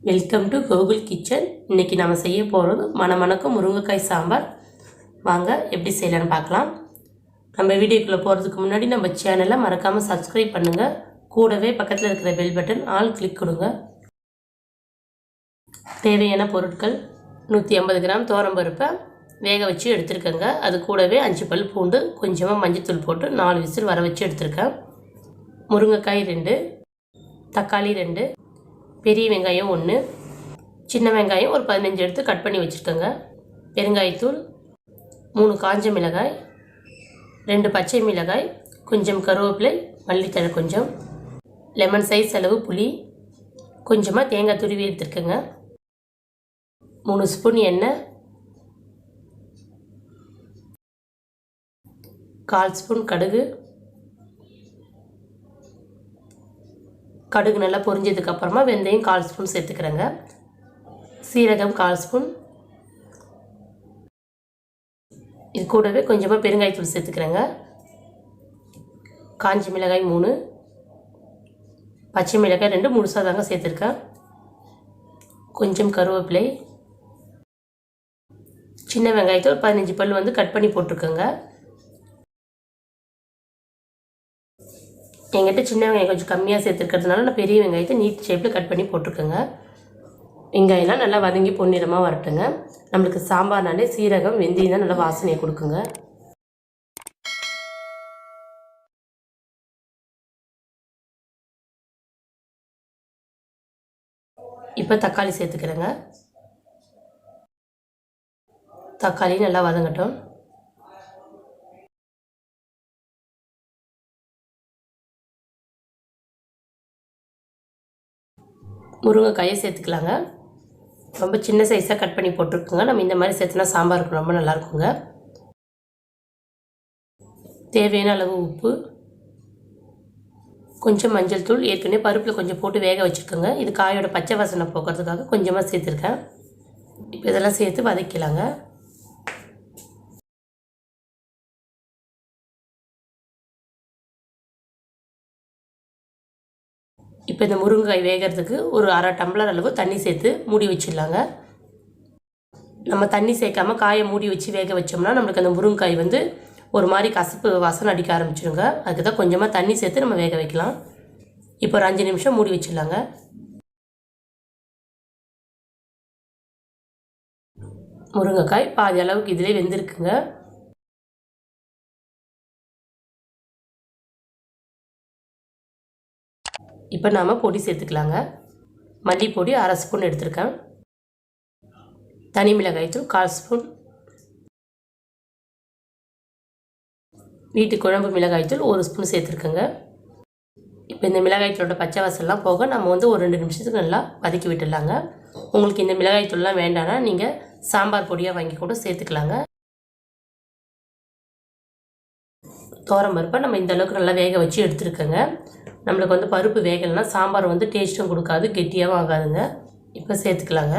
Welcome to Gokul kitchen. இன்றைக்கி நம்ம செய்ய போகிறது மணமணக்கும் முருங்கைக்காய் சாம்பார். வாங்க எப்படி செய்யலான்னு பார்க்கலாம். நம்ம வீடியோக்குள்ளே போகிறதுக்கு முன்னாடி நம்ம சேனலை மறக்காமல் சப்ஸ்கிரைப் பண்ணுங்கள். கூடவே பக்கத்தில் இருக்கிற பெல் பட்டன் ஆல் கிளிக் கொடுங்க. தேவையான பொருட்கள்: 150 கிராம் துவரம்பருப்பை வேக வச்சு எடுத்துருக்கேங்க. அது கூடவே 5 பல் பூண்டு, கொஞ்சமாக மஞ்சத்தூள் போட்டு 4 விசில் வர வச்சு எடுத்துருக்கேன். முருங்கைக்காய் 2, தக்காளி 2, பெரிய வெங்காயம் 1, சின்ன வெங்காயம் ஒரு 15 எடுத்து கட் பண்ணி வச்சுருக்கேங்க. பெருங்காயத்தூள், 3 காஞ்ச மிளகாய், 2 பச்சை மிளகாய், கொஞ்சம் கருவேப்பிலை, மல்லித்தழை கொஞ்சம், லெமன் சைஸ் அளவு புளி, கொஞ்சமாக தேங்காய் துருவி எடுத்துருக்கேங்க. 3 ஸ்பூன் எண்ணெய், 1/4 ஸ்பூன் கடுகு. கடுகு நல்லா பொரிஞ்சதுக்கப்புறமா வெந்தயம் 1/4 ஸ்பூன் சேர்த்துக்கிறேங்க. சீரகம் 1/4 ஸ்பூன். இது கூடவே கொஞ்சமாக பெருங்காயத்தூள் சேர்த்துக்கிறேங்க. காஞ்ச மிளகாய் 3, பச்சை மிளகாய் 2 முழுசாக தாங்க சேர்த்துருக்கேன். கொஞ்சம் கருவேப்பிலை, சின்ன வெங்காயத்தூள் 15 பல் கட் பண்ணி போட்டிருக்கேங்க. என்கிட்ட சின்ன வெங்காயம் கொஞ்சம் கம்மியாக சேர்த்துருக்கிறதுனால நான் பெரிய வெங்காயத்தை நீட் ஷேப்பில் கட் பண்ணி போட்டிருக்கேங்க. வெங்காயம்லாம் நல்லா வதங்கி பொன்னிறமாக வரட்டுங்க. நம்மளுக்கு சாம்பார்னாலே சீரகம் வெந்தயம் தான் நல்லா வாசனையை கொடுக்குங்க. இப்போ தக்காளி சேர்த்துக்கிறேங்க. தக்காளி நல்லா வதங்கட்டும். முருங்கைக்காயை சேர்த்துக்கலாங்க. ரொம்ப சின்ன சைஸாக கட் பண்ணி போட்டிருக்குங்க. நம்ம இந்த மாதிரி சேர்த்துனா சாம்பாருக்கு ரொம்ப நல்லாயிருக்குங்க. தேவையான அளவு உப்பு, கொஞ்சம் மஞ்சள் தூள். ஏற்கனவே பருப்பில் கொஞ்சம் போட்டு வேக வச்சுருக்கோங்க. இது காயோட பச்சை வாசனை போக்குறதுக்காக கொஞ்சமாக சேர்த்துருக்கேன். இப்போ இதெல்லாம் சேர்த்து வதக்கலாங்க. இப்போ இந்த முருங்கைக்காய் வேகிறதுக்கு ஒரு 1/2 டம்ளர் அளவு தண்ணி சேர்த்து மூடி வச்சிடலாங்க. நம்ம தண்ணி சேர்க்காமல் காயை மூடி வச்சு வேக வச்சோம்னா நம்மளுக்கு அந்த முருங்கைக்காய் ஒரு மாதிரி கசப்பு வாசனை அடிக்க ஆரம்பிச்சிடுங்க. அதுக்கு தான் கொஞ்சமாக தண்ணி சேர்த்து நம்ம வேக வைக்கலாம். இப்போ ஒரு 5 நிமிஷம் மூடி வச்சிடலாங்க. முருங்கைக்காய் பாதி அளவுக்கு இதிலே வெந்திருக்குங்க. இப்போ நாம் பொடி சேர்த்துக்கலாங்க. மல்லிப்பொடி 1/2 ஸ்பூன் எடுத்துருக்கேன். தனி மிளகாய்த்தூள் 1/4 ஸ்பூன். வீட்டு குழம்பு மிளகாய்த்தூள் 1 ஸ்பூன் சேர்த்துருக்கேங்க. இப்போ இந்த மிளகாய்த்தூளோட பச்சை வாசல்லாம் போக நம்ம ஒரு 2 நிமிஷத்துக்கு நல்லா வதக்கி விட்டுடலாங்க. உங்களுக்கு இந்த மிளகாய்த்தூள்லாம் வேண்டாம்னா நீங்கள் சாம்பார் பொடியாக வாங்கி கூட சேர்த்துக்கலாங்க. துவரம்பருப்பை நம்ம இந்த அளவுக்கு நல்லா வேக வச்சு எடுத்துருக்கோங்க. நம்மளுக்கு பருப்பு வேகலைன்னா சாம்பார் டேஸ்ட்டும் கொடுக்காது, கெட்டியாகவும் ஆகாதுங்க. இப்போ சேர்த்துக்கலாங்க.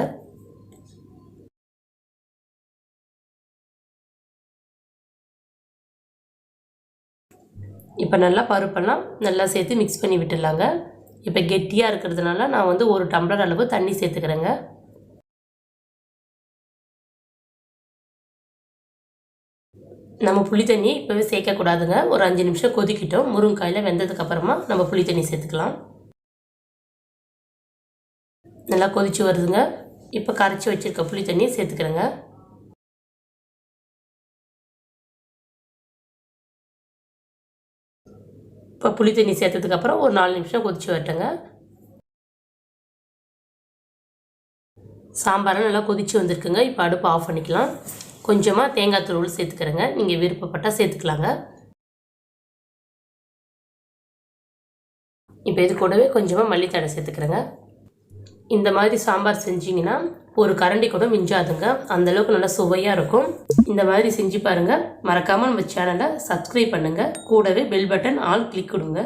இப்போ நல்லா பருப்பெல்லாம் நல்லா சேர்த்து மிக்ஸ் பண்ணி விட்டுடலாங்க. இப்போ கெட்டியாக இருக்கிறதுனால நான் 1 டம்ளர் அளவு தண்ணி சேர்த்துக்கிறேங்க. நம்ம புளி தண்ணி இப்போவே சேர்க்கக்கூடாதுங்க. ஒரு 5 நிமிஷம் கொதிக்கிட்டோம். முருங்கைக்காயில் வெந்ததுக்கப்புறமா நம்ம புளி தண்ணி சேர்த்துக்கலாம். நல்லா கொதிச்சு வருதுங்க. இப்போ கரைச்சி வச்சுருக்க புளி தண்ணியை சேர்த்துக்கிறேங்க. இப்போ புளி தண்ணி சேர்த்ததுக்கப்புறம் ஒரு 4 நிமிஷம் கொதிச்சு வரட்டுங்க. சாம்பாரை நல்லா கொதிச்சு வந்திருக்குங்க. இப்போ அடுப்பு ஆஃப் பண்ணிக்கலாம். கொஞ்சமாக தேங்காய் துருவல் சேர்த்துக்கிறேங்க. நீங்கள் விருப்பப்பட்டால் சேர்த்துக்கலாங்க. இப்போ இது கூடவே கொஞ்சமாக மல்லித்தழை சேர்த்துக்கிறேங்க. இந்த மாதிரி சாம்பார் செஞ்சிங்கன்னா ஒரு கரண்டி கூட மிஞ்சாதுங்க. அந்தளவுக்கு நல்லா சுவையாக இருக்கும். இந்த மாதிரி செஞ்சு பாருங்கள். மறக்காமல் நம்ம சேனலை சப்ஸ்கிரைப் பண்ணுங்கள். கூடவே பெல் பட்டன் ஆல் கிளிக் கொடுங்க.